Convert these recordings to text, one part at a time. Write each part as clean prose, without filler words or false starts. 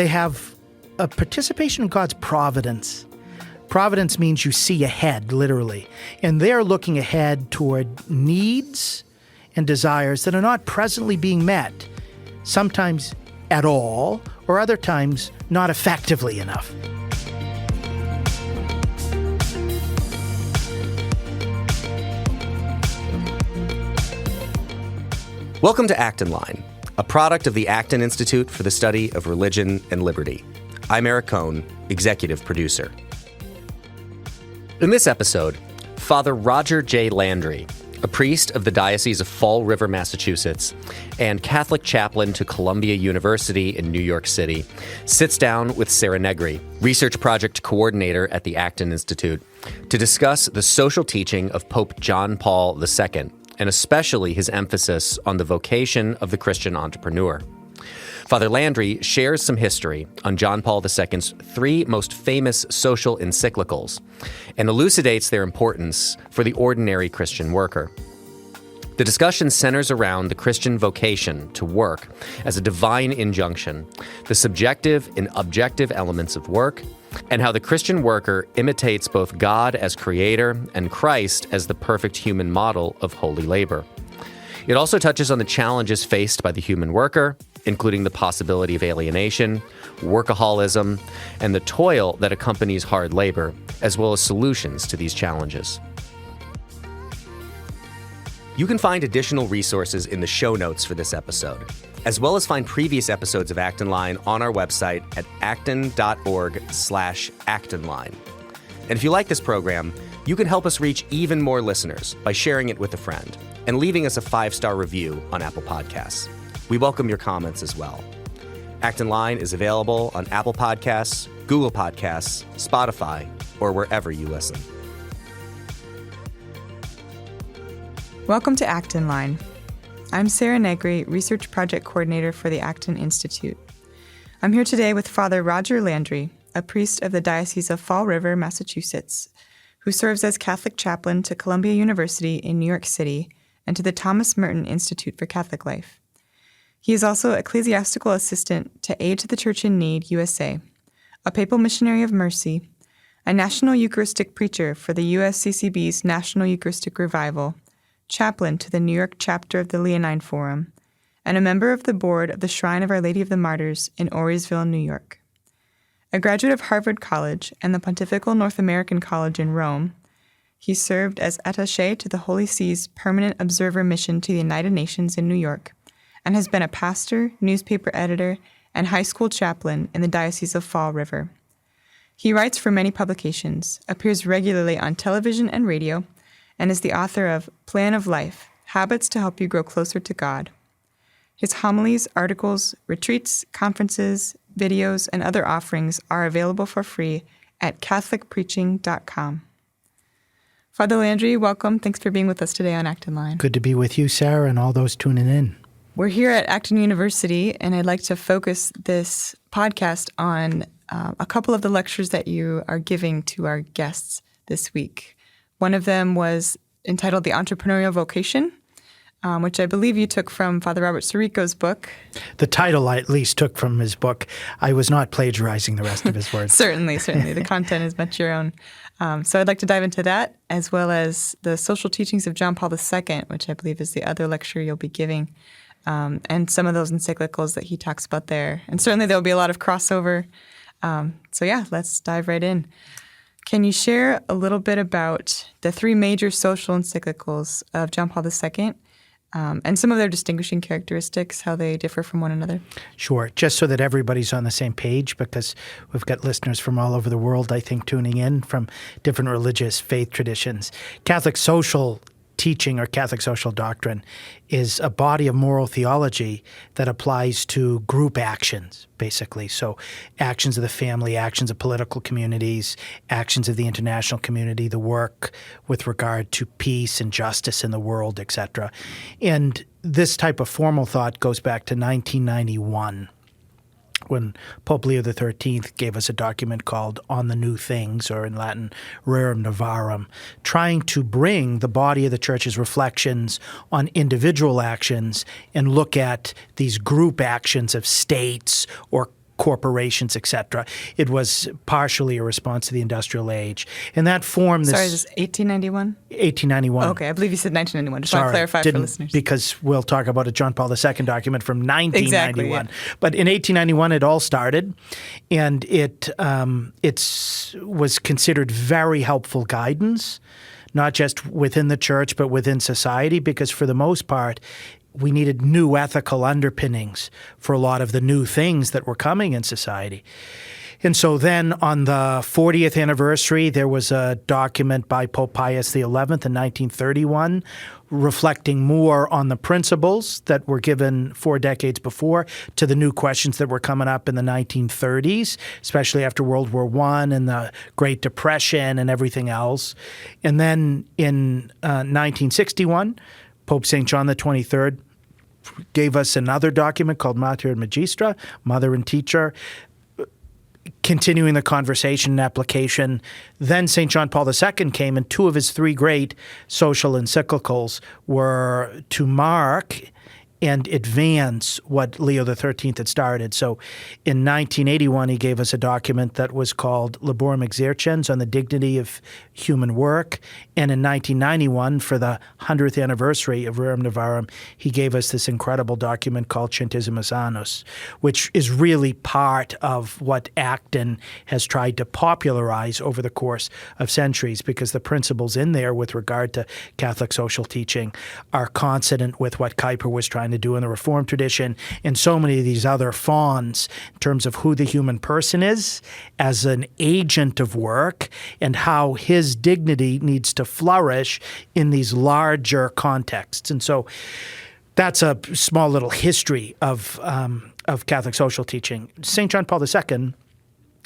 they have a participation in God's providence. Providence means you see ahead, literally. And they're looking ahead toward needs and desires that are not presently being met, sometimes at all, or other times not effectively enough. Welcome to Acton Line, a product of the Acton Institute for the Study of Religion and Liberty. I'm Eric Cohn, executive producer. In this episode, Father Roger J. Landry, a priest of the Diocese of Fall River, Massachusetts, and Catholic Chaplain to Columbia University in New York City, sits down with Sarah Negri, research project coordinator at the Acton Institute, to discuss the social teaching of Pope John Paul II, and especially his emphasis on the vocation of the Christian entrepreneur. Father Landry shares some history on John Paul II's three most famous social encyclicals and elucidates their importance for the ordinary Christian worker. The discussion centers around the Christian vocation to work as a divine injunction, the subjective and objective elements of work, and how the Christian worker imitates both God as creator and Christ as the perfect human model of holy labor. It also touches on the challenges faced by the human worker, including the possibility of alienation, workaholisim, and the toil that accompanies hard labor, as well as solutions to these challenges. You can find additional resources in the show notes for this episode, as well as find previous episodes of Acton Line on our website at acton.org/actonline. And if you like this program, you can help us reach even more listeners by sharing it with a friend and leaving us a 5-star review on Apple Podcasts. We welcome your comments as well. Acton Line is available on Apple Podcasts, Google Podcasts, Spotify, or wherever you listen. Welcome to Acton Line. I'm Sarah Negri, research project coordinator for the Acton Institute. I'm here today with Father Roger Landry, a priest of the Diocese of Fall River, Massachusetts, who serves as Catholic Chaplain to Columbia University in New York City and to the Thomas Merton Institute for Catholic Life. He is also ecclesiastical assistant to Aid to the Church in Need, USA, a papal missionary of mercy, a national Eucharistic preacher for the USCCB's National Eucharistic Revival, chaplain to the New York chapter of the Leonine Forum, and a member of the board of the Shrine of Our Lady of the Martyrs in Orisville, New York. A graduate of Harvard College and the Pontifical North American College in Rome, he served as attaché to the Holy See's Permanent Observer Mission to the United Nations in New York, and has been a pastor, newspaper editor, and high school chaplain in the Diocese of Fall River. He writes for many publications, appears regularly on television and radio, and is the author of Plan of Life, Habits to Help You Grow Closer to God. His homilies, articles, retreats, conferences, videos, and other offerings are available for free at catholicpreaching.com. Father Landry, welcome. Thanks for being with us today on Acton Line. Good to be with you, Sarah, and all those tuning in. We're here at Acton University, and I'd like to focus this podcast on a couple of the lectures that you are giving to our guests this week. One of them was entitled The Entrepreneurial Vocation, which I believe you took from Father Robert Sirico's book. The title I at least took from his book. I was not plagiarizing the rest of his words. Certainly. The content is much your own. So I'd like to dive into that, as well as the social teachings of John Paul II, which I believe is the other lecture you'll be giving, and some of those encyclicals that he talks about there. And certainly there will be a lot of crossover. Let's dive right in. Can you share a little bit about the three major social encyclicals of John Paul II and some of their distinguishing characteristics, how they differ from one another? Sure. Just so that everybody's on the same page, because we've got listeners from all over the world, I think, tuning in from different religious faith traditions. Catholic social teaching or Catholic social doctrine is a body of moral theology that applies to group actions, basically. So actions of the family, actions of political communities, actions of the international community, the work with regard to peace and justice in the world, etc. And this type of formal thought goes back to 1991. When Pope Leo XIII gave us a document called On the New Things, or in Latin, Rerum Novarum, trying to bring the body of the Church's reflections on individual actions and look at these group actions of states or corporations, etc. It was partially a response to the industrial age. And that formed this... Sorry, is this 1891? 1891. Okay, I believe you said 1991. Just Sorry, want to clarify for didn't, listeners. because we'll talk about a John Paul II document from 1991. Exactly, yeah. But in 1891, it all started, and it was considered very helpful guidance, not just within the church, but within society, because for the most part, we needed new ethical underpinnings for a lot of the new things that were coming in society. And so then on the 40th anniversary, there was a document by Pope Pius XI in 1931 reflecting more on the principles that were given 4 decades before to the new questions that were coming up in the 1930s, especially after World War I and the Great Depression and everything else. And then in 1961, Pope St. John the 23rd gave us another document called Mater et Magistra, Mother and Teacher, continuing the conversation and application. Then St. John Paul II came, and 2 of his 3 great social encyclicals were to mark and advance what Leo XIII had started. So in 1981, he gave us a document that was called Laborem Exercens, on the dignity of human work. And in 1991, for the 100th anniversary of Rerum Novarum, he gave us this incredible document called Centesimus Annus, which is really part of what Acton has tried to popularize over the course of centuries, because the principles in there with regard to Catholic social teaching are consonant with what Kuyper was trying to do in the Reformed tradition, and so many of these other fawns in terms of who the human person is as an agent of work and how his dignity needs to flourish in these larger contexts. And so that's a small little history of Catholic social teaching. St. John Paul II,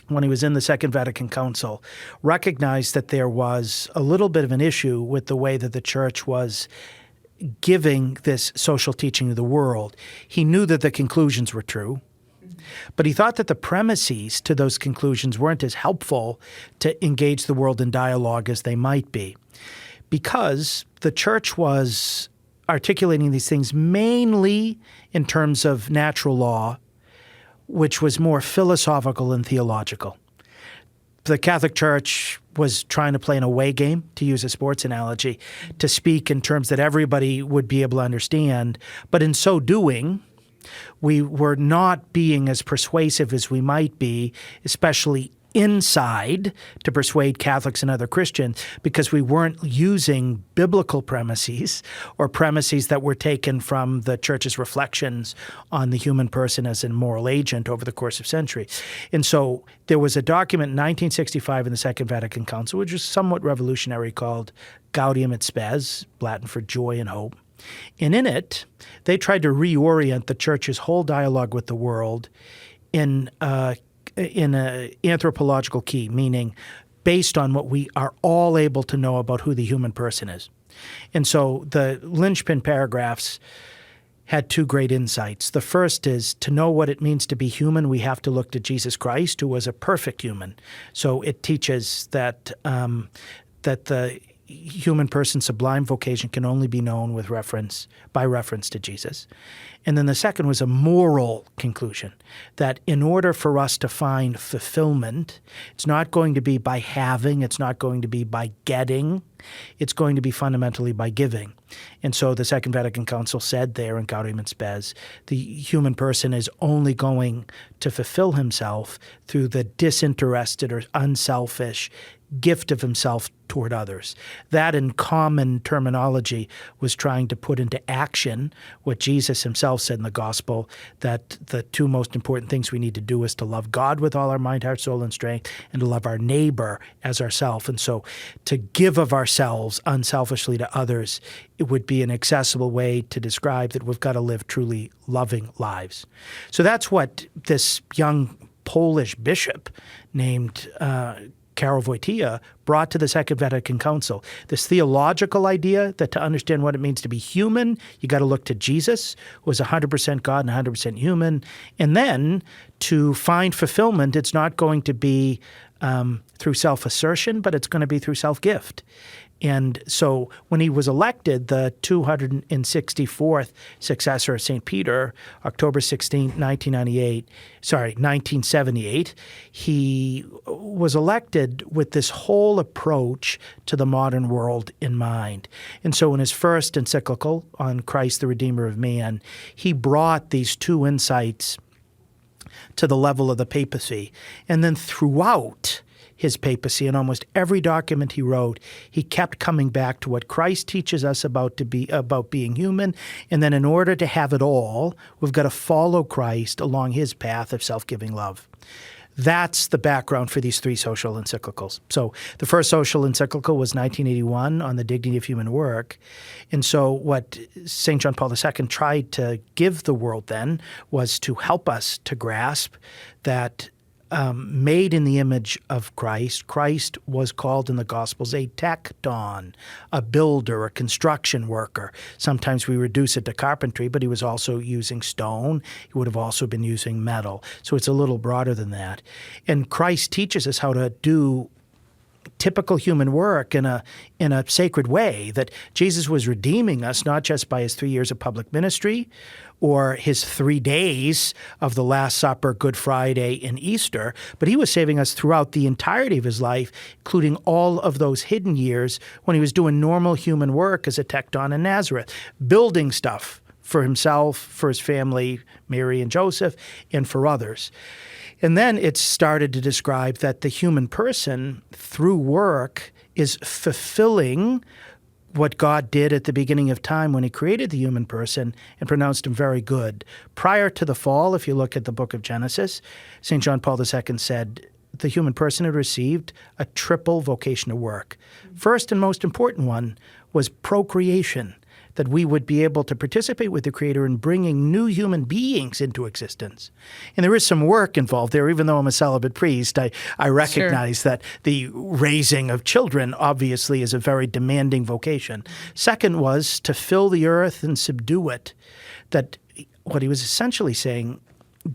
when he was in the Second Vatican Council, recognized that there was a little bit of an issue with the way that the Church was giving this social teaching to the world. He knew that the conclusions were true, but he thought that the premises to those conclusions weren't as helpful to engage the world in dialogue as they might be, because the Church was articulating these things mainly in terms of natural law, which was more philosophical and theological. The Catholic Church was trying to play an away game, to use a sports analogy, to speak in terms that everybody would be able to understand. But in so doing, we were not being as persuasive as we might be, especially inside, to persuade Catholics and other Christians, because we weren't using biblical premises or premises that were taken from the Church's reflections on the human person as a moral agent over the course of centuries. And so there was a document in 1965 in the Second Vatican Council, which was somewhat revolutionary, called Gaudium et Spes, Latin for joy and hope. And in it, they tried to reorient the Church's whole dialogue with the world in an anthropological key, meaning based on what we are all able to know about who the human person is. And so the linchpin paragraphs had 2 great insights. The first is, to know what it means to be human, we have to look to Jesus Christ, who was a perfect human. So it teaches that the human person's sublime vocation can only be known by reference to Jesus. And then the second was a moral conclusion, that in order for us to find fulfillment, it's not going to be by having, it's not going to be by getting, it's going to be fundamentally by giving. And so the Second Vatican Council said there in Gaudium et Spes, the human person is only going to fulfill himself through the disinterested or unselfish gift of himself toward others. That, in common terminology, was trying to put into action what Jesus himself said in the gospel, that the 2 most important things we need to do is to love God with all our mind, heart, soul, and strength, and to love our neighbor as ourselves. And so to give of ourselves unselfishly to others, it would be an accessible way to describe that we've got to live truly loving lives. So that's what this young Polish bishop named Karol Wojtyła brought to the Second Vatican Council. This theological idea that to understand what it means to be human, you got to look to Jesus, who was 100% God and 100% human. And then to find fulfillment, it's not going to be through self-assertion, but it's going to be through self-gift. And so when he was elected the 264th successor of St. Peter, October 16, 1978, he was elected with this whole approach to the modern world in mind. And so in his first encyclical on Christ, the Redeemer of Man, he brought these two insights to the level of the papacy. And then throughout his papacy, in almost every document he wrote, he kept coming back to what Christ teaches us about being human. And then in order to have it all, we've got to follow Christ along his path of self-giving love. That's the background for these three social encyclicals. So the first social encyclical was 1981 on the dignity of human work. And so what St. John Paul II tried to give the world then was to help us to grasp that made in the image of Christ, Christ was called in the Gospels a tekton, a builder, a construction worker. Sometimes we reduce it to carpentry, but he was also using stone. He would have also been using metal. So it's a little broader than that. And Christ teaches us how to do typical human work in a sacred way, that Jesus was redeeming us not just by his 3 years of public ministry or his 3 days of the Last Supper, Good Friday, and Easter, but he was saving us throughout the entirety of his life, including all of those hidden years when he was doing normal human work as a tekton in Nazareth, building stuff for himself, for his family, Mary and Joseph, and for others. And then it started to describe that the human person, through work, is fulfilling what God did at the beginning of time when he created the human person and pronounced him very good. Prior to the fall, if you look at the book of Genesis, St. John Paul II said the human person had received a triple vocation to work. First and most important one was procreation, that we would be able to participate with the Creator in bringing new human beings into existence. And there is some work involved there. Even though I'm a celibate priest, I recognize that the raising of children obviously is a very demanding vocation. Second was to fill the earth and subdue it. That what he was essentially saying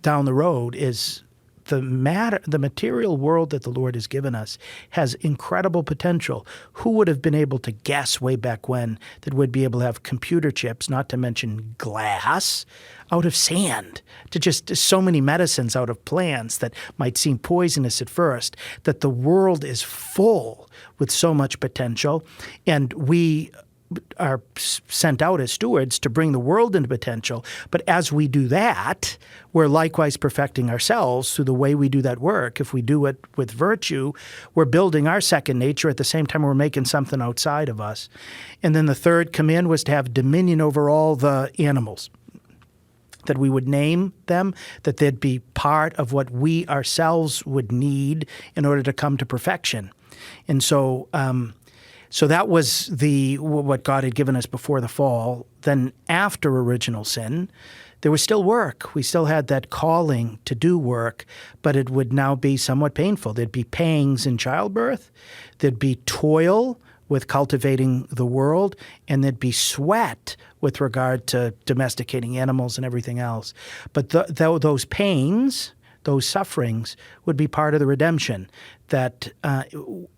down the road is the material world that the Lord has given us has incredible potential. Who would have been able to guess way back when that we'd be able to have computer chips, not to mention glass, out of sand, to just so many medicines out of plants that might seem poisonous at first, that the world is full with so much potential, and we are sent out as stewards to bring the world into potential. But as we do that, we're likewise perfecting ourselves through the way we do that work. If we do it with virtue, we're building our second nature at the same time we're making something outside of us. And then the third command was to have dominion over all the animals, that we would name them, that they'd be part of what we ourselves would need in order to come to perfection. And so that was what God had given us before the fall. Then after original sin, there was still work. We still had that calling to do work, but it would now be somewhat painful. There'd be pangs in childbirth. There'd be toil with cultivating the world, and there'd be sweat with regard to domesticating animals and everything else. But those pains, those sufferings, would be part of the redemption, that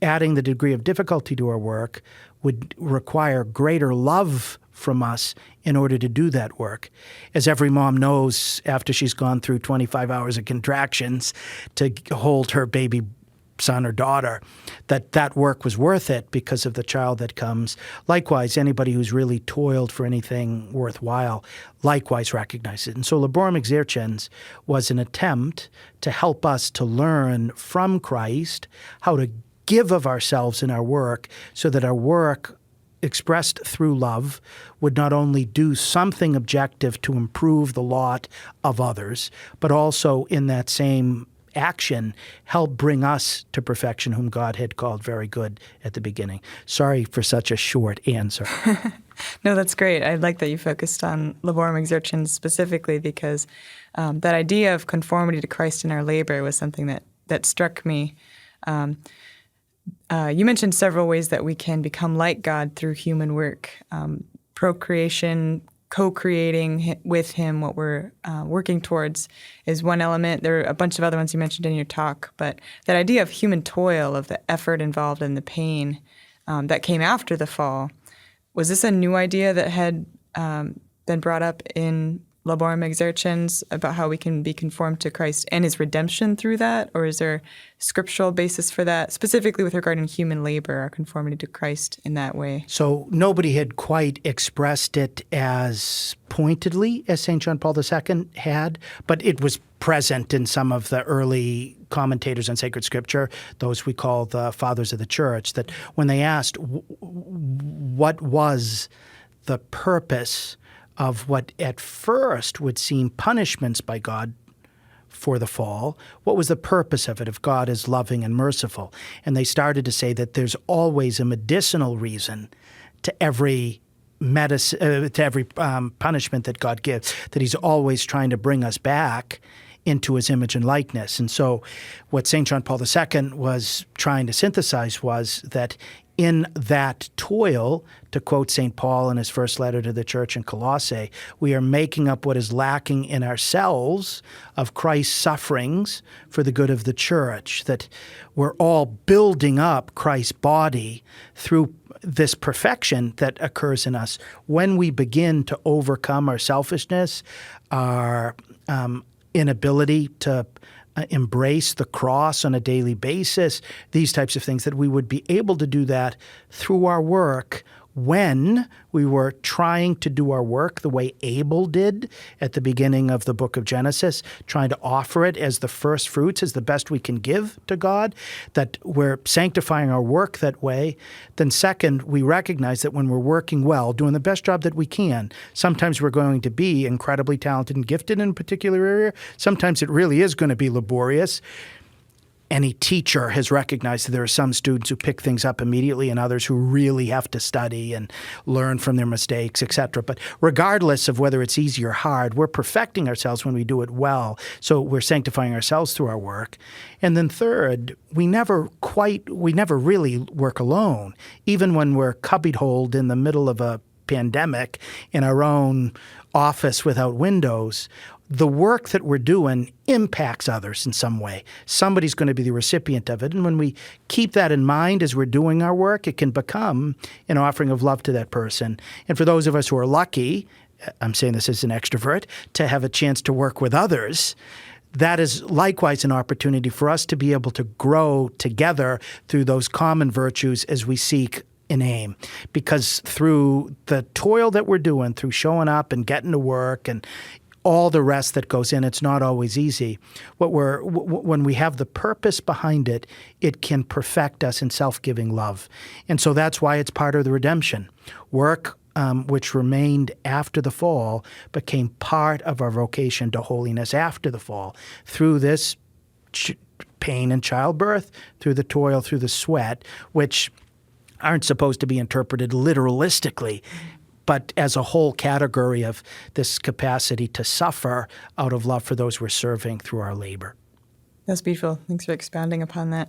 adding the degree of difficulty to our work would require greater love from us in order to do that work. As every mom knows, after she's gone through 25 hours of contractions to hold her baby son or daughter, that work was worth it because of the child that comes. Likewise, anybody who's really toiled for anything worthwhile likewise recognizes it. And so Laborem Exercens was an attempt to help us to learn from Christ how to give of ourselves in our work so that our work expressed through love would not only do something objective to improve the lot of others, but also in that same action help bring us to perfection, whom God had called very good at the beginning. Sorry for such a short answer. No, that's great. I like that you focused on Laborem Exercens specifically because that idea of conformity to Christ in our labor was something that struck me. You mentioned several ways that we can become like God through human work. Procreation, co-creating with him what we're working towards is one element. There are a bunch of other ones you mentioned in your talk, but that idea of human toil, of the effort involved and the pain that came after the fall, was this a new idea that had been brought up in Laborem Exercens about how we can be conformed to Christ and his redemption through that? Or is there scriptural basis for that, specifically with regard to human labor, our conformity to Christ in that way? So nobody had quite expressed it as pointedly as St. John Paul II had, but it was present in some of the early commentators on sacred scripture, those we call the fathers of the church, that when they asked what was the purpose of what at first would seem punishments by God for the fall, what was the purpose of it if God is loving and merciful? And they started to say that there's always a medicinal reason to every punishment that God gives, that he's always trying to bring us back into his image and likeness. And so what St. John Paul II was trying to synthesize was that in that toil, to quote St. Paul in his first letter to the church in Colossae, we are making up what is lacking in ourselves of Christ's sufferings for the good of the church, that we're all building up Christ's body through this perfection that occurs in us when we begin to overcome our selfishness, our inability to embrace the cross on a daily basis, these types of things, that we would be able to do that through our work when we were trying to do our work the way Abel did at the beginning of the book of Genesis, trying to offer it as the first fruits, as the best we can give to God, that we're sanctifying our work that way. Then second, we recognize that when we're working well, doing the best job that we can, sometimes we're going to be incredibly talented and gifted in a particular area. Sometimes it really is going to be laborious. Any teacher has recognized that there are some students who pick things up immediately and others who really have to study and learn from their mistakes, etc. But regardless of whether it's easy or hard, we're perfecting ourselves when we do it well. So we're sanctifying ourselves through our work. And then third, we never really work alone. Even when we're cubbyholed in the middle of a pandemic in our own office without windows, the work that we're doing impacts others in some way. Somebody's going to be the recipient of it. And when we keep that in mind as we're doing our work, it can become an offering of love to that person. And for those of us who are lucky, I'm saying this as an extrovert, to have a chance to work with others, that is likewise an opportunity for us to be able to grow together through those common virtues as we seek an aim. Because through the toil that we're doing, through showing up and getting to work and all the rest that goes in, it's not always easy. When we have the purpose behind it, it can perfect us in self-giving love. And so that's why it's part of the redemption. Work, which remained after the fall, became part of our vocation to holiness after the fall. Through this pain in childbirth, through the toil, through the sweat, which aren't supposed to be interpreted literalistically, but as a whole category of this capacity to suffer out of love for those we're serving through our labor. That's beautiful. Thanks for expounding upon that.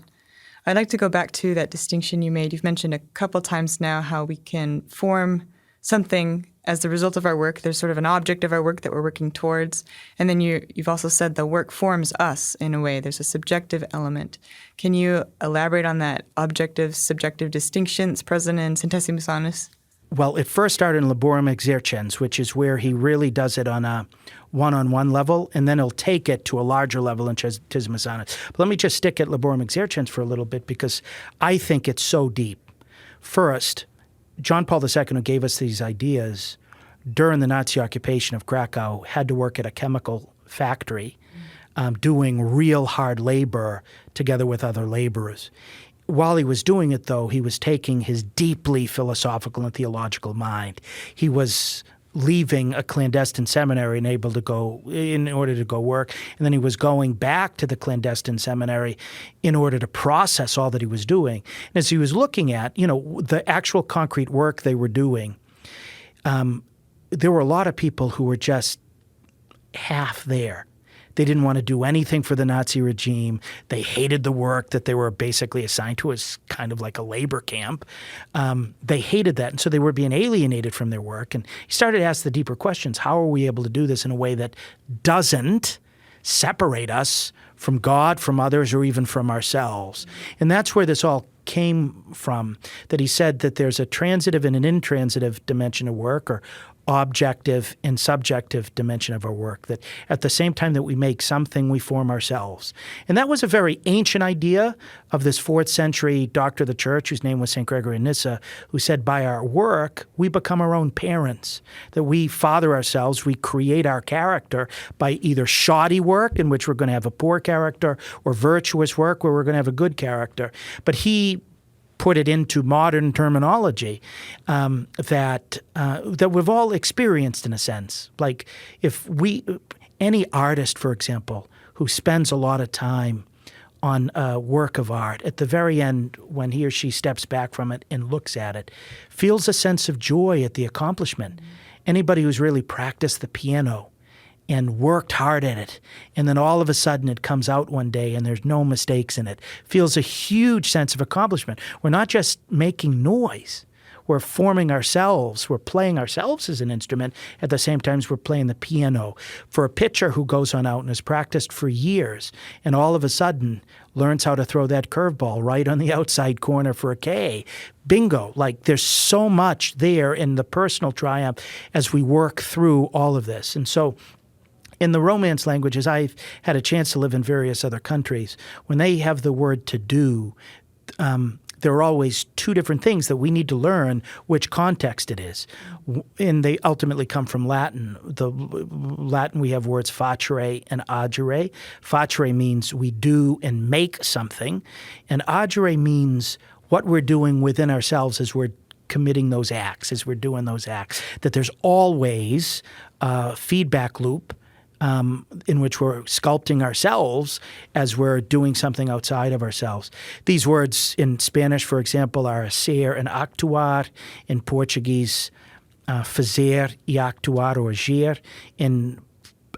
I'd like to go back to that distinction you made. You've mentioned a couple times now how we can form something as the result of our work. There's sort of an object of our work that we're working towards. And then you've also said the work forms us in a way. There's a subjective element. Can you elaborate on that objective-subjective distinction that's present in Centesimus Annus? Well, it first started in Laborem Exercens, which is where he really does it on a one-on-one level, and then he'll take it to a larger level in Centesimus Annus. But let me just stick at Laborem Exercens for a little bit because I think it's so deep. First, John Paul II, who gave us these ideas during the Nazi occupation of Krakow, had to work at a chemical factory doing real hard labor together with other laborers. While he was doing it, though, he was taking his deeply philosophical and theological mind. He was leaving a clandestine seminary in order to go work, and then he was going back to the clandestine seminary in order to process all that he was doing. And as he was looking at, the actual concrete work they were doing, there were a lot of people who were just half there. They didn't want to do anything for the Nazi regime. They hated the work that they were basically assigned to as kind of like a labor camp. They hated that, and so they were being alienated from their work. And he started to ask the deeper questions. How are we able to do this in a way that doesn't separate us from God, from others, or even from ourselves? And that's where this all came from, that he said that there's a transitive and an intransitive dimension of work, or objective and subjective dimension of our work, that at the same time that we make something, we form ourselves. And that was a very ancient idea of this 4th century doctor of the church, whose name was St. Gregory of Nyssa, who said, by our work, we become our own parents, that we father ourselves, we create our character by either shoddy work, in which we're going to have a poor character, or virtuous work, where we're going to have a good character. But he put it into modern terminology that we've all experienced in a sense. Like any artist, for example, who spends a lot of time on a work of art, at the very end, when he or she steps back from it and looks at it, feels a sense of joy at the accomplishment. Anybody who's really practiced the piano and worked hard at it, and then all of a sudden it comes out one day and there's no mistakes in it, feels a huge sense of accomplishment. We're not just making noise. We're forming ourselves. We're playing ourselves as an instrument at the same time as we're playing the piano. For a pitcher who goes on out and has practiced for years and all of a sudden learns how to throw that curveball right on the outside corner for a K, bingo. Like, there's so much there in the personal triumph as we work through all of this. And so in the Romance languages, I've had a chance to live in various other countries. When they have the word to do, there are always two different things that we need to learn which context it is. And they ultimately come from Latin. The Latin, we have words facere and agere. Facere means we do and make something. And agere means what we're doing within ourselves as we're committing those acts, as we're doing those acts. That there's always a feedback loop in which we're sculpting ourselves as we're doing something outside of ourselves. These words in Spanish, for example, are ser and actuar. In Portuguese, fazer e actuar, or agir. In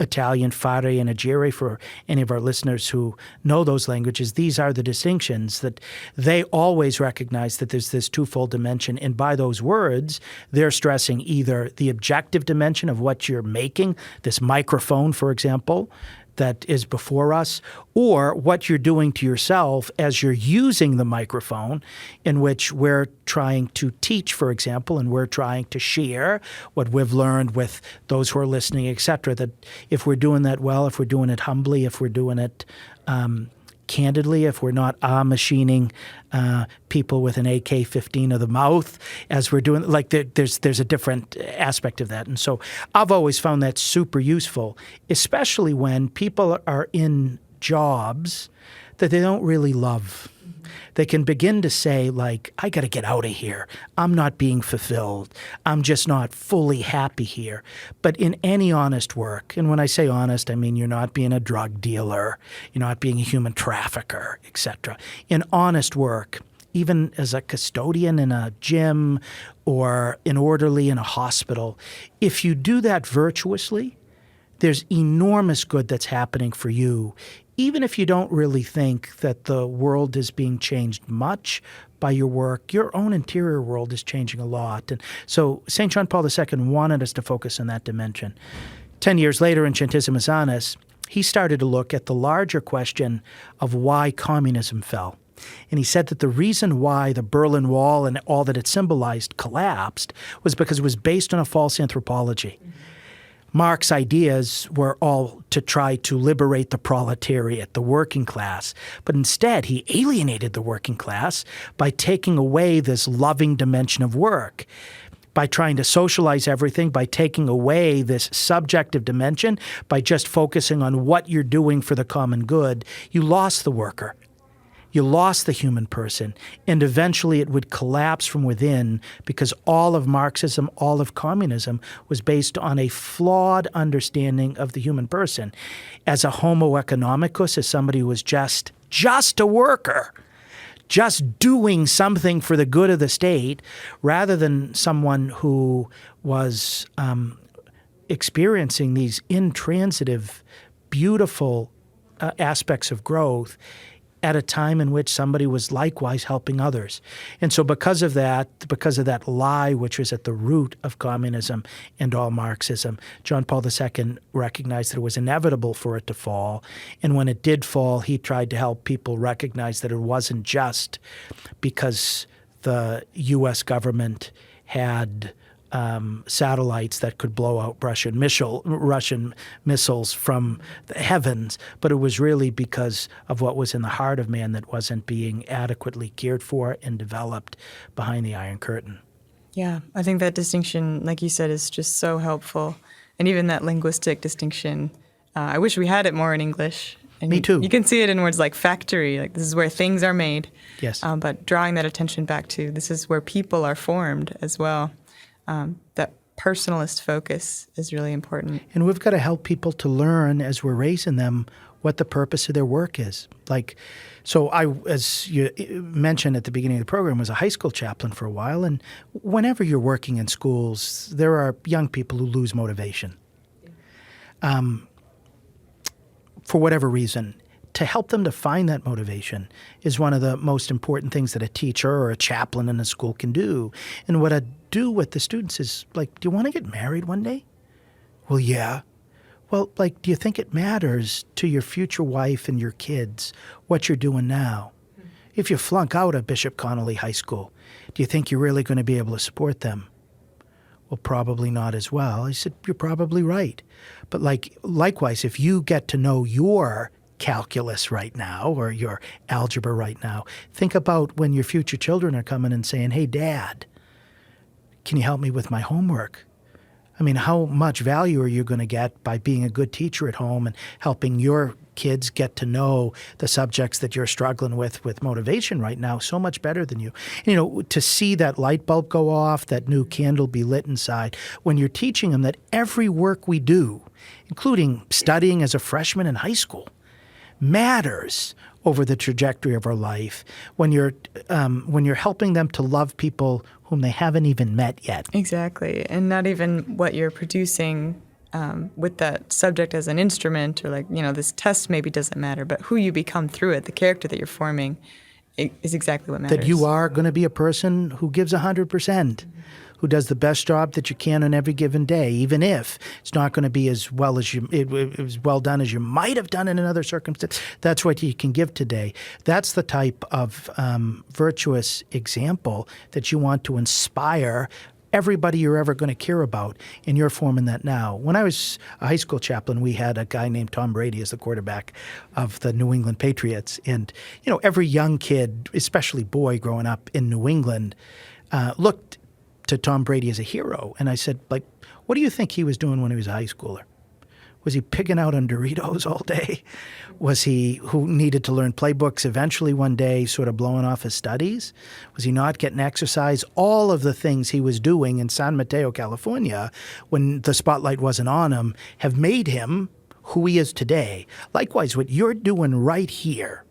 Italian, fare and agire. For any of our listeners who know those languages, these are the distinctions that they always recognize, that there's this twofold dimension. And by those words, they're stressing either the objective dimension of what you're making, this microphone, for example, that is before us, or what you're doing to yourself as you're using the microphone, in which we're trying to teach, for example, and we're trying to share what we've learned with those who are listening, etc. That if we're doing that well, if we're doing it humbly, if we're doing it candidly, if we're not machining people with an AK-15 of the mouth as we're doing, like there's a different aspect of that. And so I've always found that super useful, especially when people are in jobs that they don't really love. They can begin to say, like, I got to get out of here. I'm not being fulfilled. I'm just not fully happy here. But in any honest work, and when I say honest, I mean you're not being a drug dealer, you're not being a human trafficker, etc. In honest work, even as a custodian in a gym or an orderly in a hospital, if you do that virtuously, there's enormous good that's happening for you, even if you don't really think that the world is being changed much by your work. Your own interior world is changing a lot. And so St. John Paul II wanted us to focus on that dimension. 10 years later in Centesimus Annus, he started to look at the larger question of why communism fell. And he said that the reason why the Berlin Wall and all that it symbolized collapsed was because it was based on a false anthropology. Marx's ideas were all to try to liberate the proletariat, the working class. But instead, he alienated the working class by taking away this loving dimension of work, by trying to socialize everything, by taking away this subjective dimension, by just focusing on what you're doing for the common good. You lost the worker. You lost the human person, and eventually it would collapse from within, because all of Marxism, all of communism was based on a flawed understanding of the human person. As a homo economicus, as somebody who was just a worker, just doing something for the good of the state, rather than someone who was experiencing these intransitive beautiful aspects of growth at a time in which somebody was likewise helping others. And so because of that lie which was at the root of communism and all Marxism, John Paul II recognized that it was inevitable for it to fall. And when it did fall, he tried to help people recognize that it wasn't just because the U.S. government had satellites that could blow out Russian missiles from the heavens, but it was really because of what was in the heart of man that wasn't being adequately cared for and developed behind the Iron Curtain. Yeah, I think that distinction, like you said, is just so helpful. And even that linguistic distinction, I wish we had it more in English. And Me too. You can see it in words like factory, like this is where things are made. Yes. But drawing that attention back to this is where people are formed as well. That personalist focus is really important. And we've got to help people to learn as we're raising them what the purpose of their work is. So I, as you mentioned at the beginning of the program, was a high school chaplain for a while. And whenever you're working in schools, there are young people who lose motivation for whatever reason. To help them to find that motivation is one of the most important things that a teacher or a chaplain in a school can do. And what I do with the students is, do you want to get married one day? Well, yeah. Well, do you think it matters to your future wife and your kids what you're doing now? If you flunk out of Bishop Connolly High School, do you think you're really going to be able to support them? Well, probably not as well. I said, you're probably right. But likewise, if you get to know your calculus right now or your algebra right now, think about when your future children are coming and saying, hey, Dad, can you help me with my homework? I mean, how much value are you going to get by being a good teacher at home and helping your kids get to know the subjects that you're struggling with motivation right now so much better than you? And, to see that light bulb go off, that new candle be lit inside, when you're teaching them that every work we do, including studying as a freshman in high school, matters over the trajectory of our life, when you're helping them to love people whom they haven't even met yet. Exactly. And not even what you're producing with that subject as an instrument or this test maybe doesn't matter, but who you become through it, the character that you're forming is exactly what matters. That you are going to be a person who gives 100%. Who does the best job that you can on every given day, even if it's not going to be as well done as you might have done in another circumstance. That's what you can give today. That's the type of virtuous example that you want to inspire everybody you're ever going to care about, and you're forming that now. When I was a high school chaplain, we had a guy named Tom Brady as the quarterback of the New England Patriots. And, every young kid, especially boy growing up in New England, looked to Tom Brady as a hero. And I said, what do you think he was doing when he was a high schooler? Was he pigging out on Doritos all day? Was he, who needed to learn playbooks eventually one day, sort of blowing off his studies? Was he not getting exercise? All of the things he was doing in San Mateo, California, when the spotlight wasn't on him, have made him who he is today. Likewise, what you're doing right here,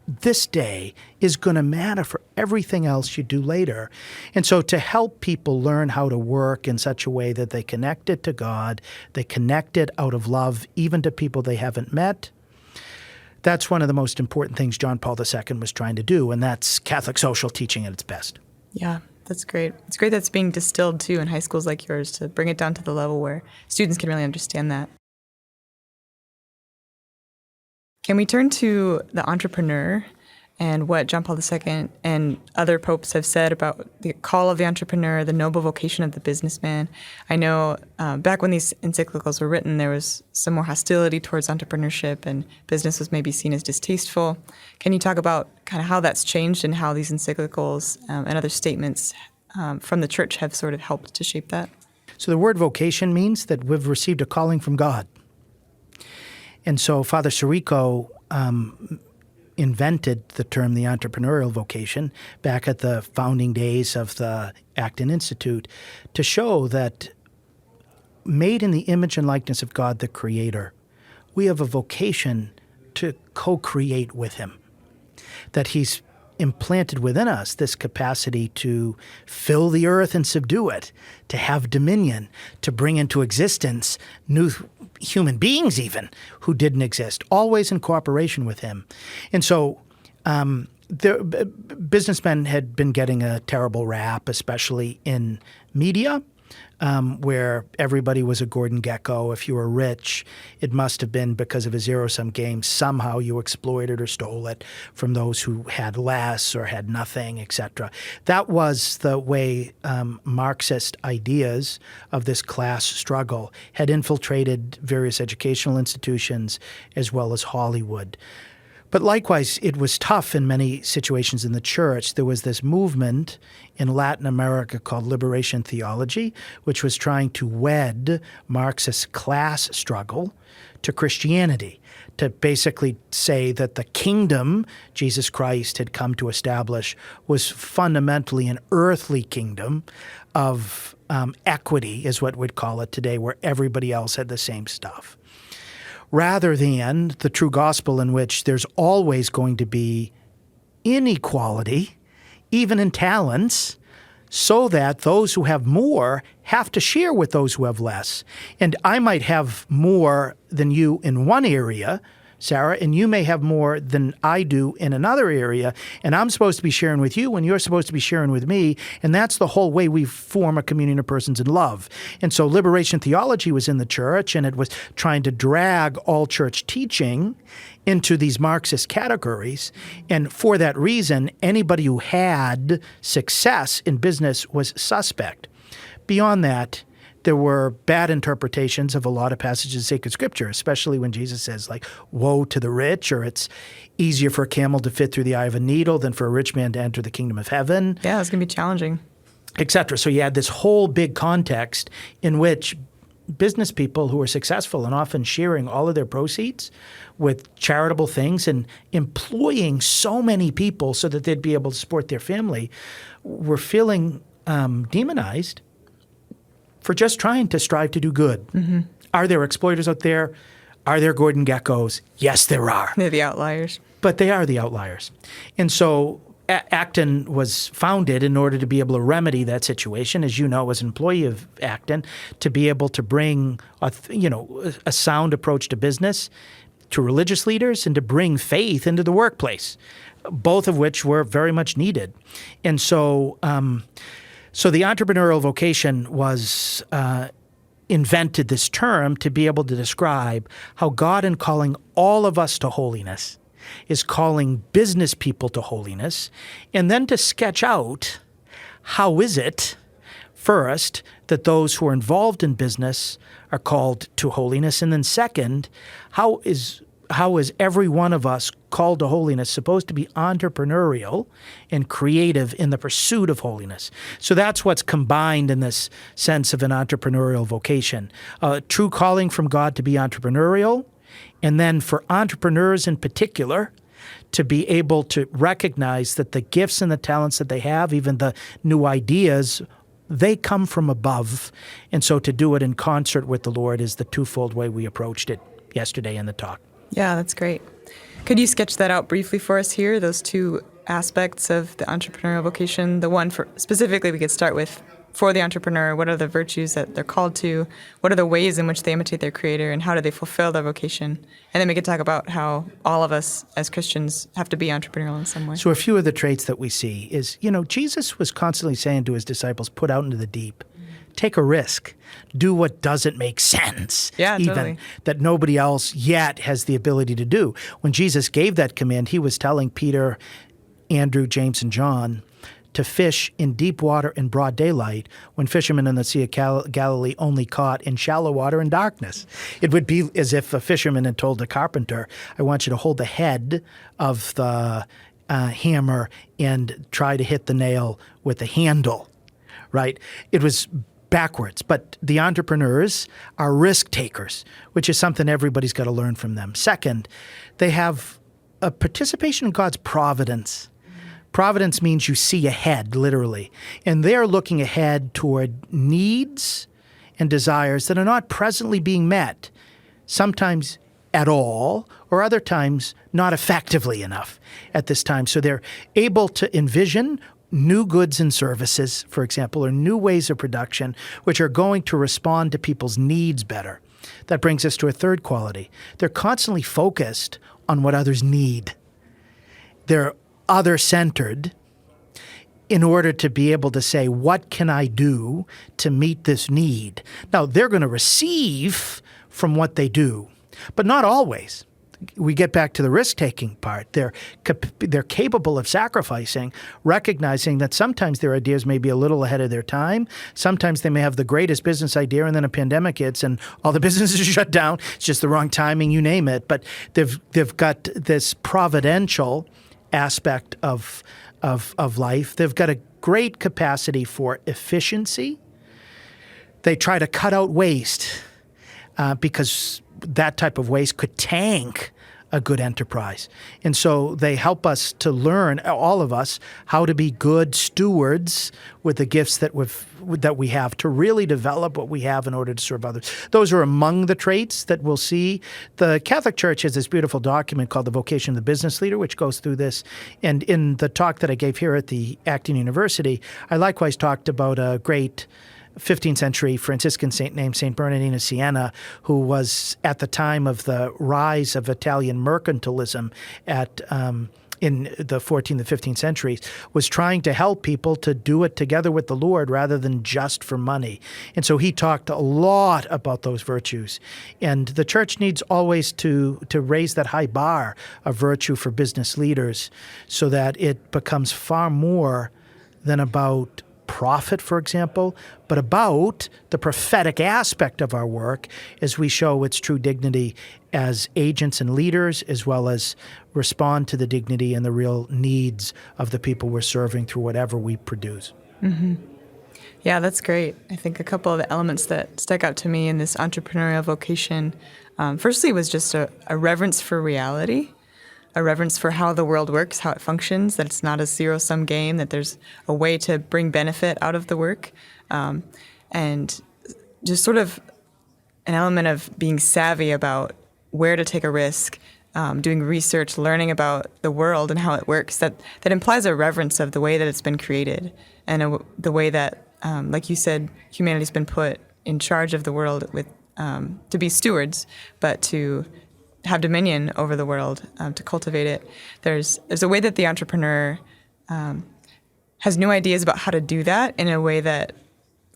this day, is going to matter for everything else you do later. And so to help people learn how to work in such a way that they connect it to God, they connect it out of love even to people they haven't met, that's one of the most important things John Paul II was trying to do, and that's Catholic social teaching at its best. Yeah, that's great. It's great that's being distilled, too, in high schools like yours to bring it down to the level where students can really understand that. Can we turn to the entrepreneur and what John Paul II and other popes have said about the call of the entrepreneur, the noble vocation of the businessman? I know back when these encyclicals were written, there was some more hostility towards entrepreneurship and business was maybe seen as distasteful. Can you talk about kind of how that's changed and how these encyclicals and other statements from the church have sort of helped to shape that? So the word vocation means that we've received a calling from God. And so Father Sirico invented the term the entrepreneurial vocation back at the founding days of the Acton Institute to show that made in the image and likeness of God the Creator, we have a vocation to co-create with Him. That He's implanted within us this capacity to fill the earth and subdue it, to have dominion, to bring into existence new human beings even who didn't exist, always in cooperation with him. And so businessmen had been getting a terrible rap, especially in media, where everybody was a Gordon Gekko. If you were rich, it must have been because of a zero-sum game. Somehow you exploited or stole it from those who had less or had nothing, etc. That was the way Marxist ideas of this class struggle had infiltrated various educational institutions as well as Hollywood. But likewise, it was tough in many situations in the church. There was this movement in Latin America called liberation theology, which was trying to wed Marxist class struggle to Christianity, to basically say that the kingdom Jesus Christ had come to establish was fundamentally an earthly kingdom of equity, is what we'd call it today, where everybody else had the same stuff, rather than the true gospel in which there's always going to be inequality, even in talents, so that those who have more have to share with those who have less. And I might have more than you in one area, Sarah, and you may have more than I do in another area, and I'm supposed to be sharing with you, and you're supposed to be sharing with me, and that's the whole way we form a communion of persons in love. And so liberation theology was in the church, and it was trying to drag all church teaching into these Marxist categories, and for that reason, anybody who had success in business was suspect. Beyond that, there were bad interpretations of a lot of passages of sacred scripture, especially when Jesus says, like, woe to the rich, or it's easier for a camel to fit through the eye of a needle than for a rich man to enter the kingdom of heaven. Yeah, it's going to be challenging. Etc. So you had this whole big context in which business people who were successful and often sharing all of their proceeds with charitable things and employing so many people so that they'd be able to support their family were feeling demonized for just trying to strive to do good. Mm-hmm. Are there exploiters out there? Are there Gordon Geckos? Yes, there are. They're the outliers. But they are the outliers. And so Acton was founded in order to be able to remedy that situation, as you know, as an employee of Acton, to be able to bring a sound approach to business, to religious leaders, and to bring faith into the workplace, both of which were very much needed. And so So the entrepreneurial vocation was invented this term to be able to describe how God, in calling all of us to holiness, is calling business people to holiness, and then to sketch out how is it, first, that those who are involved in business are called to holiness, and then second, how is every one of us called to holiness supposed to be entrepreneurial and creative in the pursuit of holiness? So that's what's combined in this sense of an entrepreneurial vocation. A true calling from God to be entrepreneurial, and then for entrepreneurs in particular to be able to recognize that the gifts and the talents that they have, even the new ideas, they come from above. And so to do it in concert with the Lord is the twofold way we approached it yesterday in the talk. Yeah, that's great. Could you sketch that out briefly for us here, those two aspects of the entrepreneurial vocation? The one for specifically we could start with for the entrepreneur, what are the virtues that they're called to? What are the ways in which they imitate their creator, and how do they fulfill their vocation? And then we could talk about how all of us as Christians have to be entrepreneurial in some way. So a few of the traits that we see is, Jesus was constantly saying to his disciples, put out into the deep. Take a risk. Do what doesn't make sense. Yeah, even totally. That nobody else yet has the ability to do. When Jesus gave that command, he was telling Peter, Andrew, James, and John to fish in deep water in broad daylight when fishermen in the Sea of Galilee only caught in shallow water in darkness. It would be as if a fisherman had told a carpenter, I want you to hold the head of the hammer and try to hit the nail with the handle, right? It was backwards. But the entrepreneurs are risk takers, which is something everybody's got to learn from them. Second, they have a participation in God's providence. Providence means you see ahead, literally. And they're looking ahead toward needs and desires that are not presently being met, sometimes at all, or other times not effectively enough at this time. So they're able to envision new goods and services, for example, or new ways of production, which are going to respond to people's needs better. That brings us to a third quality. They're constantly focused on what others need. They're other-centered in order to be able to say, what can I do to meet this need? Now, they're going to receive from what they do, but not always. We get back to the risk-taking part. They're capable of sacrificing, recognizing that sometimes their ideas may be a little ahead of their time. Sometimes they may have the greatest business idea, and then a pandemic hits, and all the businesses are shut down. It's just the wrong timing, you name it. But they've got this providential aspect of life. They've got a great capacity for efficiency. They try to cut out waste because that type of waste could tank a good enterprise. And so they help us to learn, all of us, how to be good stewards with the gifts that we have, to really develop what we have in order to serve others. Those are among the traits that we'll see. The Catholic Church has this beautiful document called the Vocation of the Business Leader, which goes through this. And in the talk that I gave here at the Acton University, I likewise talked about a great 15th century Franciscan saint named St. Bernardine of Siena, who was at the time of the rise of Italian mercantilism in the 14th and 15th centuries, was trying to help people to do it together with the Lord rather than just for money. And so he talked a lot about those virtues. And the church needs always to raise that high bar of virtue for business leaders so that it becomes far more than about profit, for example, but about the prophetic aspect of our work as we show its true dignity as agents and leaders, as well as respond to the dignity and the real needs of the people we're serving through whatever we produce. Mm-hmm. Yeah, that's great. I think a couple of the elements that stuck out to me in this entrepreneurial vocation, firstly, was just a reverence for reality. A reverence for how the world works, how it functions, that it's not a zero-sum game, that there's a way to bring benefit out of the work, and just sort of an element of being savvy about where to take a risk, doing research, learning about the world and how it works. That implies a reverence of the way that it's been created and the way that, like you said, humanity's been put in charge of the world with to be stewards, but to have dominion over the world, to cultivate it. There's a way that the entrepreneur has new ideas about how to do that in a way that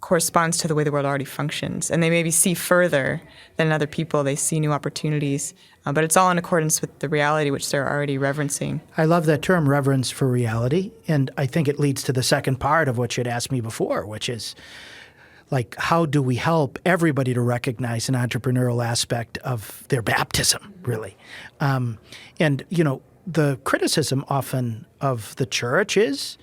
corresponds to the way the world already functions. And they maybe see further than other people. They see new opportunities, but it's all in accordance with the reality which they're already reverencing. I love that term, reverence for reality. And I think it leads to the second part of what you'd asked me before, which is, like, how do we help everybody to recognize an entrepreneurial aspect of their baptism, really? And, the criticism often of the church is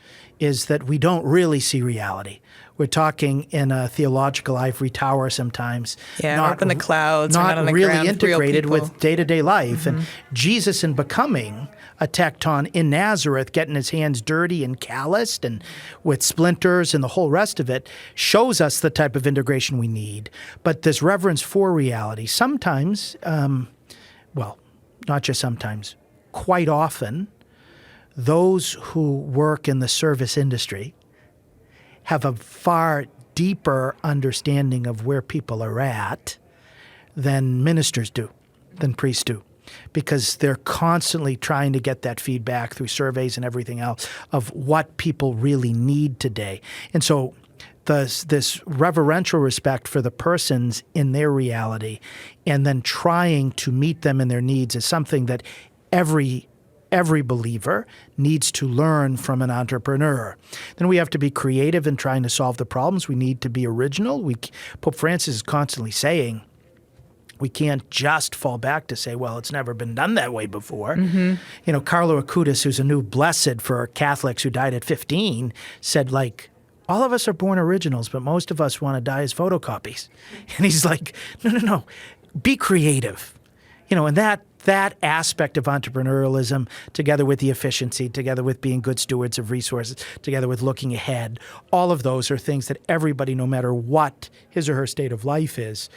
that we don't really see reality. We're talking in a theological ivory tower sometimes. Yeah, not up in the clouds, not on the really ground, integrated with day-to-day life. Mm-hmm. And Jesus in becoming a tecton in Nazareth, getting his hands dirty and calloused and with splinters and the whole rest of it, shows us the type of integration we need. But this reverence for reality, sometimes, not just sometimes, quite often, those who work in the service industry have a far deeper understanding of where people are at than ministers do, than priests do, because they're constantly trying to get that feedback through surveys and everything else of what people really need today. And so this reverential respect for the persons in their reality and then trying to meet them in their needs is something that every believer needs to learn from an entrepreneur. Then we have to be creative in trying to solve the problems. We need to be original. Pope Francis is constantly saying we can't just fall back to say, well, it's never been done that way before. Mm-hmm. Carlo Acutis, who's a new blessed for Catholics who died at 15, said, all of us are born originals, but most of us want to die as photocopies. And he's like, no, be creative. And that aspect of entrepreneurialism, together with the efficiency, together with being good stewards of resources, together with looking ahead, all of those are things that everybody, no matter what his or her state of life is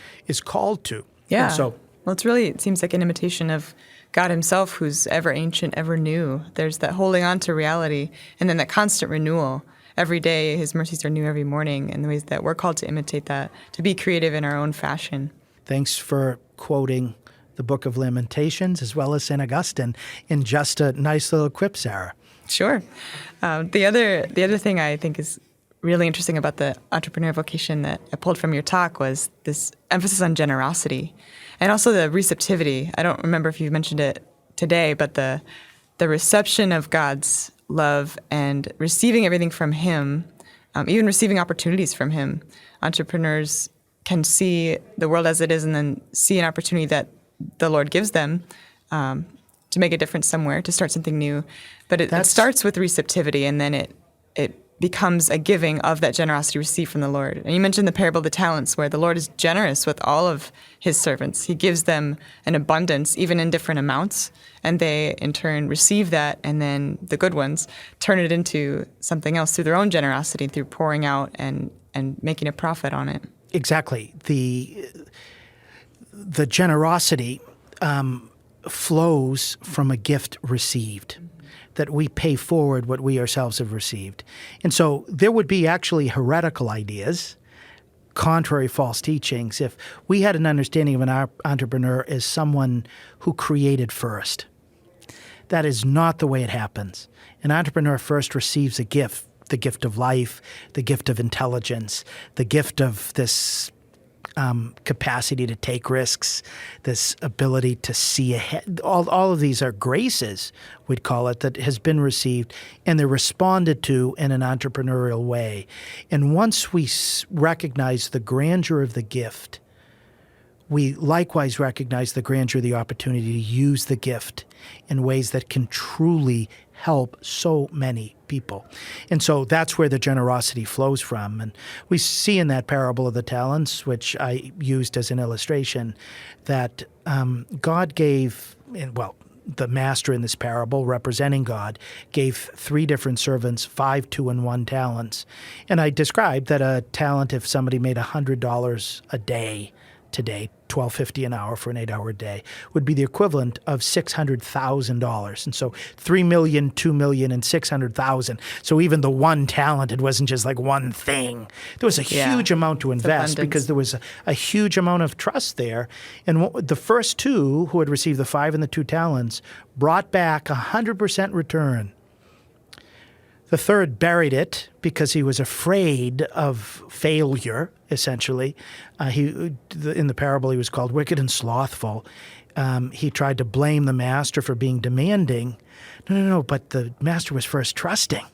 called to. Yeah. And so Well, it seems like an imitation of God himself, who's ever ancient, ever new. There's that holding on to reality, and then that constant renewal. Every day, his mercies are new every morning, and the ways that we're called to imitate that, to be creative in our own fashion. Thanks for quoting the Book of Lamentations as well as St. Augustine in just a nice little quip, Sarah. Sure. The other thing I think is really interesting about the entrepreneurial vocation that I pulled from your talk was this emphasis on generosity and also the receptivity. I don't remember if you mentioned it today, but the reception of God's love and receiving everything from him, even receiving opportunities from him. Entrepreneurs can see the world as it is and then see an opportunity that the Lord gives them to make a difference somewhere, to start something new. But it starts with receptivity, and then it becomes a giving of that generosity received from the Lord. And you mentioned the parable of the talents, where the Lord is generous with all of his servants. He gives them an abundance, even in different amounts, and they, in turn, receive that, and then the good ones turn it into something else through their own generosity, through pouring out and making a profit on it. Exactly. The generosity flows from a gift received, that we pay forward what we ourselves have received. And so there would be actually heretical ideas, contrary false teachings, if we had an understanding of an entrepreneur as someone who created first. That is not the way it happens. An entrepreneur first receives a gift, the gift of life, the gift of intelligence, the gift of this capacity to take risks, this ability to see ahead. All of these are graces, we'd call it, that has been received, and they're responded to in an entrepreneurial way. And once we recognize the grandeur of the gift, we likewise recognize the grandeur of the opportunity to use the gift in ways that can truly help so many people. And so that's where the generosity flows from. And we see in that parable of the talents, which I used as an illustration, that God gave, the master in this parable, representing God, gave 3 different servants 5, 2, and 1 talents. And I described that a talent, if somebody made $100 a day today, $12.50 an hour for an 8-hour day, would be the equivalent of $600,000. And so 3 million, 2 million, and 600,000. So even the one talent, it wasn't just like one thing. There was a huge amount to invest because there was a huge amount of trust there. And the first 2 who had received the 5 and the 2 talents brought back 100% return. The third buried it because he was afraid of failure, essentially. In the parable, he was called wicked and slothful. He tried to blame the master for being demanding. No, but the master was first trusting.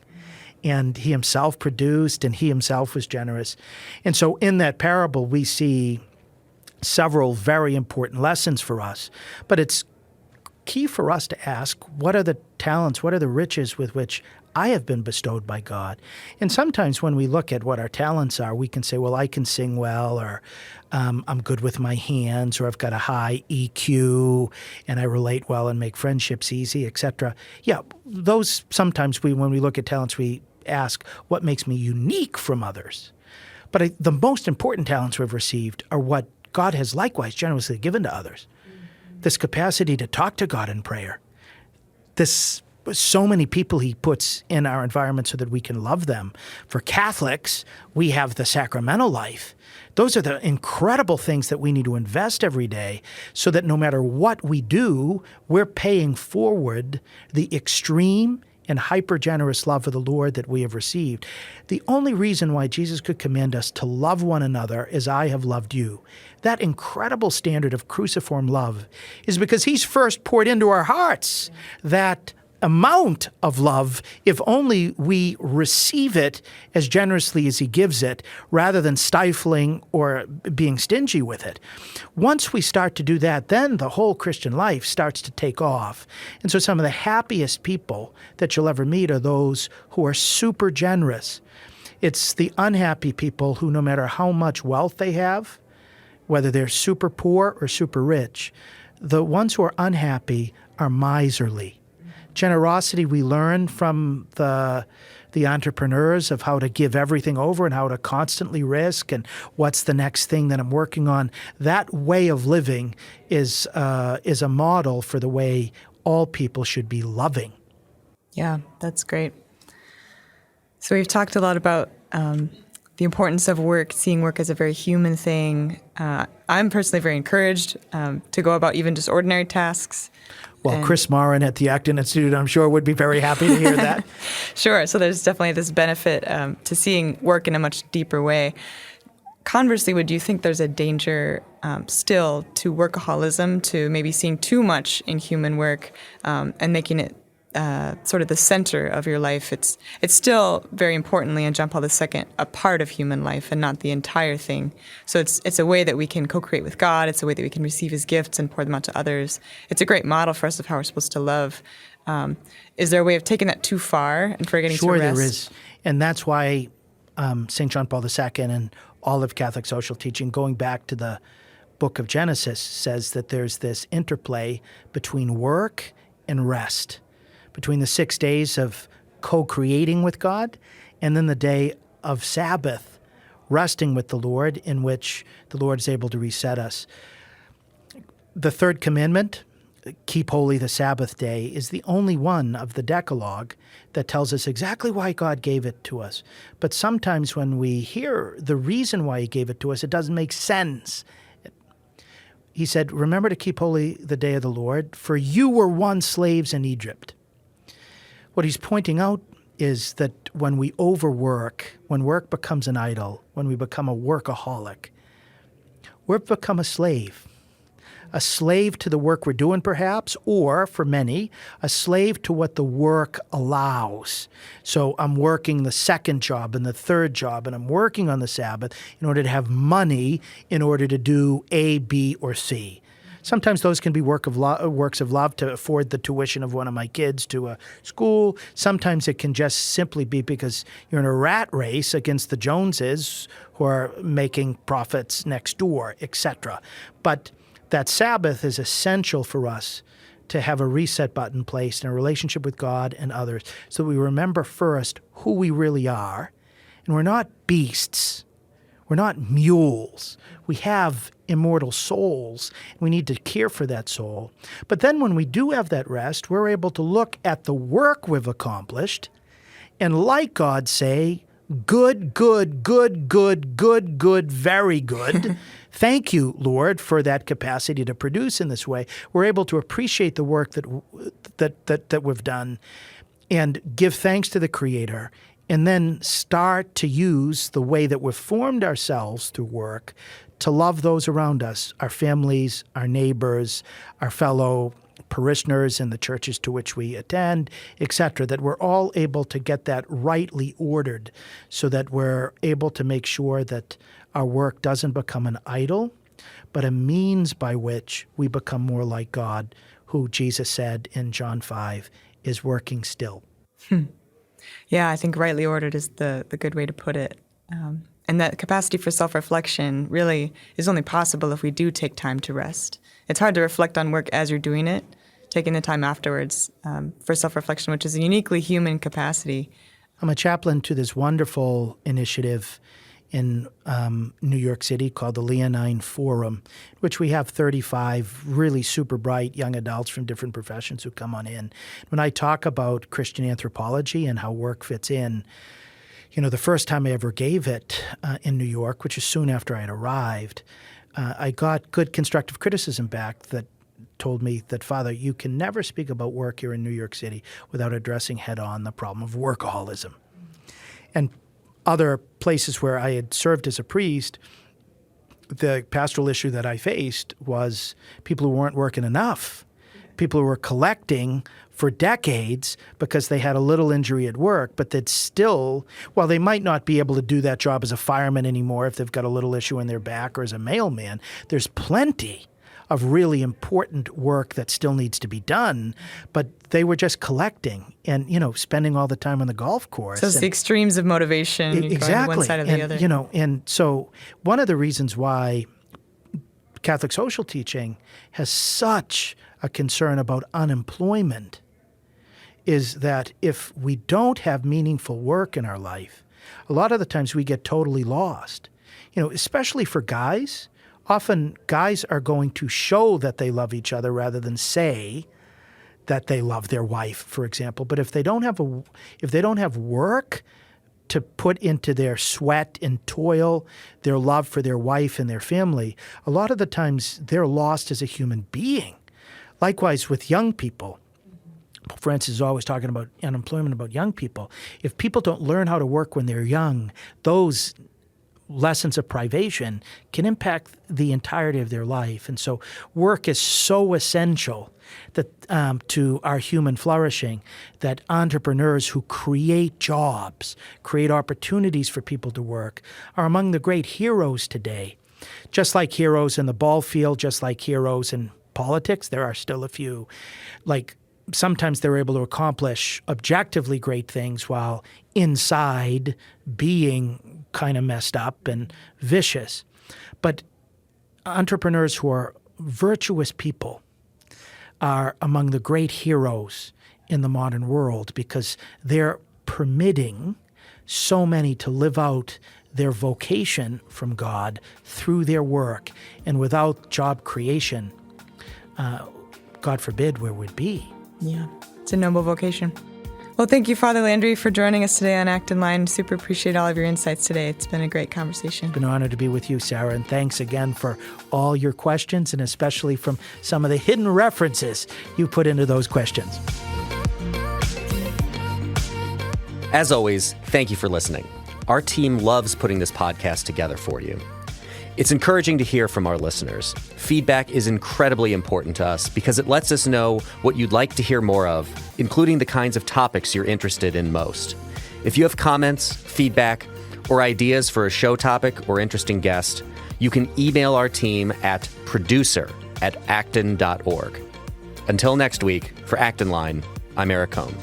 And he himself produced, and he himself was generous. And so in that parable, we see several very important lessons for us. But it's key for us to ask, what are the talents, what are the riches with which I have been bestowed by God? And sometimes when we look at what our talents are, we can say, well, I can sing well, or I'm good with my hands, or I've got a high EQ, and I relate well and make friendships easy, etc. Yeah, those sometimes when we look at talents, we ask, what makes me unique from others? But the most important talents we've received are what God has likewise generously given to others. This capacity to talk to God in prayer. So many people he puts in our environment so that we can love them. For Catholics, we have the sacramental life. Those are the incredible things that we need to invest every day so that no matter what we do, we're paying forward the extreme and hyper-generous love of the Lord that we have received. The only reason why Jesus could command us to love one another as I have loved you, that incredible standard of cruciform love, is because he's first poured into our hearts that amount of love, if only we receive it as generously as he gives it, rather than stifling or being stingy with it. Once we start to do that, then the whole Christian life starts to take off. And so some of the happiest people that you'll ever meet are those who are super generous. It's the unhappy people who, no matter how much wealth they have, whether they're super poor or super rich, the ones who are unhappy are miserly. Generosity we learn from the the entrepreneurs of how to give everything over and how to constantly risk and what's the next thing that I'm working on. That way of living is a model for the way all people should be loving. Yeah, that's great. So we've talked a lot about the importance of work, seeing work as a very human thing. I'm personally very encouraged to go about even just ordinary tasks. Well, Chris Marin at the Acton Institute, I'm sure, would be very happy to hear that. Sure. So there's definitely this benefit to seeing work in a much deeper way. Conversely, would you think there's a danger still to workaholism, to maybe seeing too much in human work and making it sort of the center of your life? It's still very importantly in John Paul II a part of human life and not the entire thing. So it's a way that we can co-create with God. It's a way that we can receive His gifts and pour them out to others. It's a great model for us of how we're supposed to love. Is there a way of taking that too far and forgetting to rest? Sure, there is, and that's why St. John Paul II and all of Catholic social teaching, going back to the book of Genesis, says that there's this interplay between work and rest, between the 6 days of co-creating with God and then the day of Sabbath, resting with the Lord, in which the Lord is able to reset us. The third commandment, keep holy the Sabbath day, is the only one of the Decalogue that tells us exactly why God gave it to us. But sometimes when we hear the reason why He gave it to us, it doesn't make sense. He said, remember to keep holy the day of the Lord, for you were once slaves in Egypt. What he's pointing out is that when we overwork, when work becomes an idol, when we become a workaholic, we've become a slave to the work we're doing perhaps, or for many, a slave to what the work allows. So I'm working the second job and the third job, and I'm working on the Sabbath in order to have money in order to do A, B, or C. Sometimes those can be works of love to afford the tuition of one of my kids to a school. Sometimes it can just simply be because you're in a rat race against the Joneses who are making profits next door, etc. But that Sabbath is essential for us to have a reset button placed in a relationship with God and others so that we remember first who we really are. And we're not beasts. We're not mules. We have immortal souls. We need to care for that soul. But then when we do have that rest, we're able to look at the work we've accomplished and, like God, say, good, good, good, good, good, good, very good. Thank you, Lord, for that capacity to produce in this way. We're able to appreciate the work that we've done and give thanks to the Creator, and then start to use the way that we've formed ourselves through work to love those around us, our families, our neighbors, our fellow parishioners in the churches to which we attend, etc., that we're all able to get that rightly ordered so that we're able to make sure that our work doesn't become an idol, but a means by which we become more like God, who Jesus said in John 5 is working still. Yeah, I think rightly ordered is the good way to put it. And that capacity for self-reflection really is only possible if we do take time to rest. It's hard to reflect on work as you're doing it, taking the time afterwards for self-reflection, which is a uniquely human capacity. I'm a chaplain to this wonderful initiative in New York City called the Leonine Forum, which we have 35 really super bright young adults from different professions who come on in. When I talk about Christian anthropology and how work fits in, you know, the first time I ever gave it in New York, which is soon after I had arrived, I got good constructive criticism back that told me that, Father, you can never speak about work here in New York City without addressing head-on the problem of workaholism. And other places where I had served as a priest, the pastoral issue that I faced was people who weren't working enough, people who were collecting for decades because they had a little injury at work, but that still, while they might not be able to do that job as a fireman anymore if they've got a little issue in their back, or as a mailman, there's plenty of really important work that still needs to be done, but they were just collecting and, you know, spending all the time on the golf course. So it's the extremes of motivation, exactly, going one side or the other. You know, and so one of the reasons why Catholic social teaching has such a concern about unemployment is that if we don't have meaningful work in our life, a lot of the times we get totally lost. Especially for guys, often guys are going to show that they love each other rather than say that they love their wife, for example. But if they don't have work to put into their sweat and toil, their love for their wife and their family, a lot of the times they're lost as a human being. Likewise with young people. Francis is always talking about unemployment, about young people. If people don't learn how to work when they're young, those lessons of privation can impact the entirety of their life. And so work is so essential that to our human flourishing, that entrepreneurs who create jobs, create opportunities for people to work, are among the great heroes today. Just like heroes in the ball field, just like heroes in politics, there are still a few. Like sometimes they're able to accomplish objectively great things while inside being kind of messed up and vicious. But entrepreneurs who are virtuous people are among the great heroes in the modern world because they're permitting so many to live out their vocation from God through their work. And without job creation, God forbid, where we'd be. Yeah, it's a noble vocation. Well, thank you, Father Landry, for joining us today on Acton Line. Super appreciate all of your insights today. It's been a great conversation. It's been an honor to be with you, Sarah, and thanks again for all your questions, and especially from some of the hidden references you put into those questions. As always, thank you for listening. Our team loves putting this podcast together for you. It's encouraging to hear from our listeners. Feedback is incredibly important to us because it lets us know what you'd like to hear more of, including the kinds of topics you're interested in most. If you have comments, feedback, or ideas for a show topic or interesting guest, you can email our team at producer@acton.org. Until next week, for Acton Line, I'm Eric Cohn.